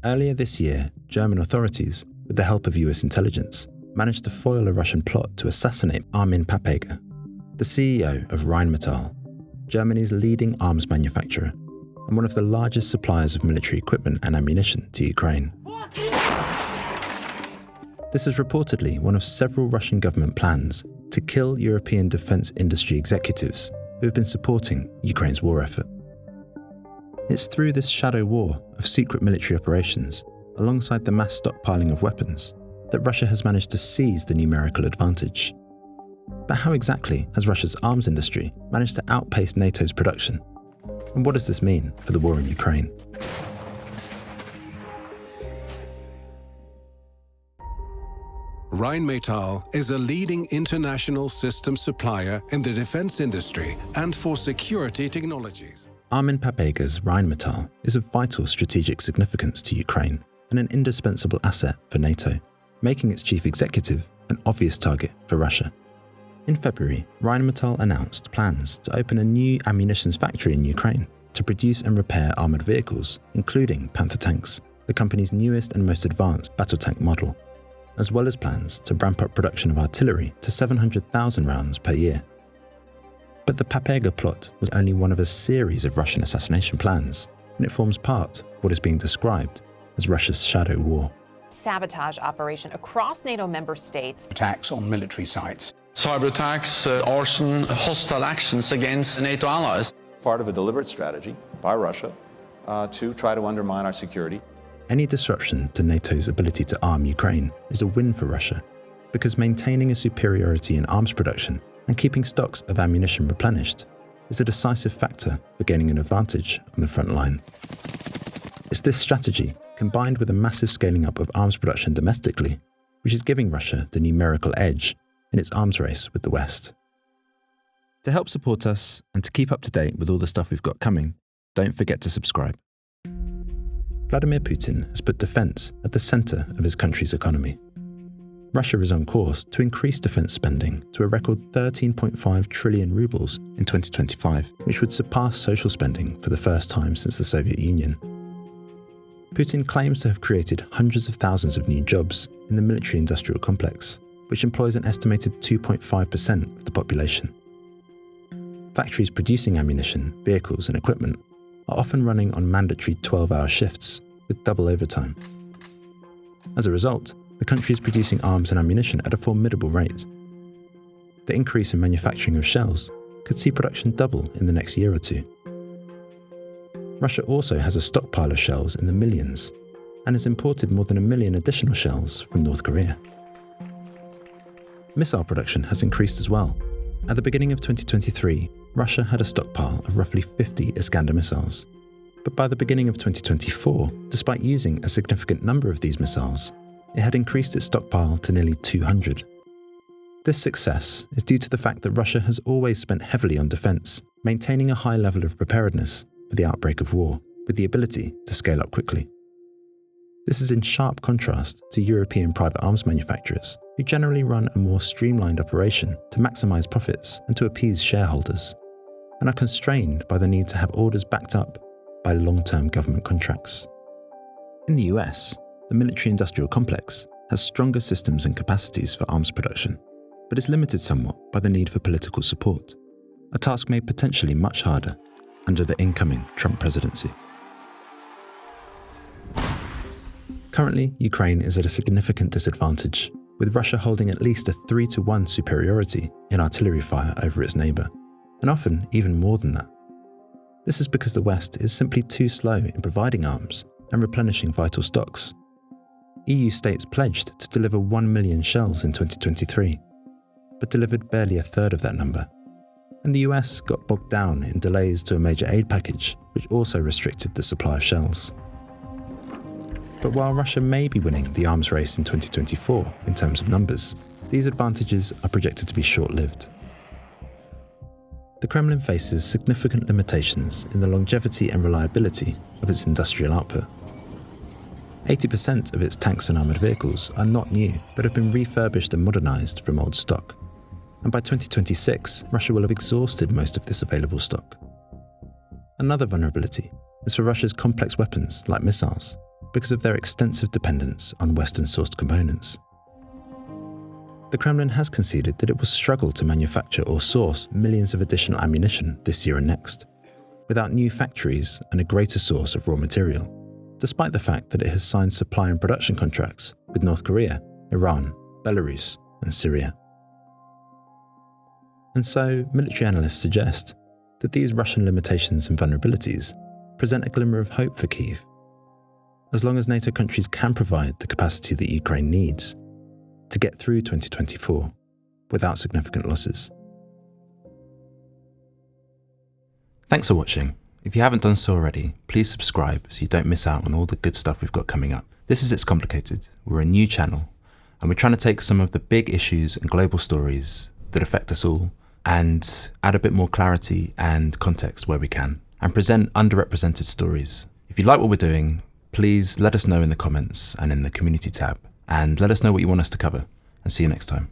Earlier this year, German authorities, with the help of US intelligence, managed to foil a Russian plot to assassinate Armin Papega, the CEO of Rheinmetall, Germany's leading arms manufacturer and one of the largest suppliers of military equipment and ammunition to Ukraine. This is reportedly one of several Russian government plans to kill European defence industry executives who have been supporting Ukraine's war effort. It's through this shadow war of secret military operations, alongside the mass stockpiling of weapons, that Russia has managed to seize the numerical advantage. But how exactly has Russia's arms industry managed to outpace NATO's production? And what does this mean for the war in Ukraine? Rheinmetall is a leading international system supplier in the defense industry and for security technologies. Armin Papega's Rheinmetall is of vital strategic significance to Ukraine and an indispensable asset for NATO, making its chief executive an obvious target for Russia. In February, Rheinmetall announced plans to open a new ammunitions factory in Ukraine to produce and repair armoured vehicles, including Panther tanks, the company's newest and most advanced battle tank model, as well as plans to ramp up production of artillery to 700,000 rounds per year. But the Papega plot was only one of a series of Russian assassination plans, and it forms part of what is being described as Russia's shadow war. Sabotage operation across NATO member states. Attacks on military sites. Cyber attacks, arson, hostile actions against NATO allies. Part of a deliberate strategy by Russia to try to undermine our security. Any disruption to NATO's ability to arm Ukraine is a win for Russia, because maintaining a superiority in arms production and keeping stocks of ammunition replenished is a decisive factor for gaining an advantage on the front line. It's this strategy, combined with a massive scaling up of arms production domestically, which is giving Russia the numerical edge in its arms race with the West. To help support us and to keep up to date with all the stuff we've got coming, don't forget to subscribe. Vladimir Putin has put defence at the centre of his country's economy. Russia is on course to increase defence spending to a record 13.5 trillion rubles in 2025, which would surpass social spending for the first time since the Soviet Union. Putin claims to have created hundreds of thousands of new jobs in the military-industrial complex, which employs an estimated 2.5% of the population. Factories producing ammunition, vehicles and equipment are often running on mandatory 12-hour shifts with double overtime. As a result, the country is producing arms and ammunition at a formidable rate. The increase in manufacturing of shells could see production double in the next year or two. Russia also has a stockpile of shells in the millions and has imported more than 1 million additional shells from North Korea. Missile production has increased as well. At the beginning of 2023, Russia had a stockpile of roughly 50 Iskander missiles. But by the beginning of 2024, despite using a significant number of these missiles, it had increased its stockpile to nearly 200. This success is due to the fact that Russia has always spent heavily on defence, maintaining a high level of preparedness for the outbreak of war, with the ability to scale up quickly. This is in sharp contrast to European private arms manufacturers, who generally run a more streamlined operation to maximise profits and to appease shareholders, and are constrained by the need to have orders backed up by long-term government contracts. In the US, the military-industrial complex has stronger systems and capacities for arms production, but is limited somewhat by the need for political support, a task made potentially much harder under the incoming Trump presidency. Currently, Ukraine is at a significant disadvantage, with Russia holding at least a 3-to-1 superiority in artillery fire over its neighbour, and often even more than that. This is because the West is simply too slow in providing arms and replenishing vital stocks. EU states pledged to deliver 1 million shells in 2023, but delivered barely a third of that number. And the US got bogged down in delays to a major aid package, which also restricted the supply of shells. But while Russia may be winning the arms race in 2024 in terms of numbers, these advantages are projected to be short-lived. The Kremlin faces significant limitations in the longevity and reliability of its industrial output. 80% of its tanks and armoured vehicles are not new, but have been refurbished and modernised from old stock. And by 2026, Russia will have exhausted most of this available stock. Another vulnerability is for Russia's complex weapons like missiles. because of their extensive dependence on Western-sourced components. The Kremlin has conceded that it will struggle to manufacture or source millions of additional ammunition this year and next, without new factories and a greater source of raw material, despite the fact that it has signed supply and production contracts with North Korea, Iran, Belarus, and Syria. And so, military analysts suggest that these Russian limitations and vulnerabilities present a glimmer of hope for Kyiv. As long as NATO countries can provide the capacity that Ukraine needs to get through 2024 without significant losses. Thanks for watching. If you haven't done so already, please subscribe so you don't miss out on all the good stuff we've got coming up. This is It's Complicated. We're a new channel, and we're trying to take some of the big issues and global stories that affect us all and add a bit more clarity and context where we can, and present underrepresented stories. If you like what we're doing, please let us know in the comments and in the community tab, and let us know what you want us to cover, and see you next time.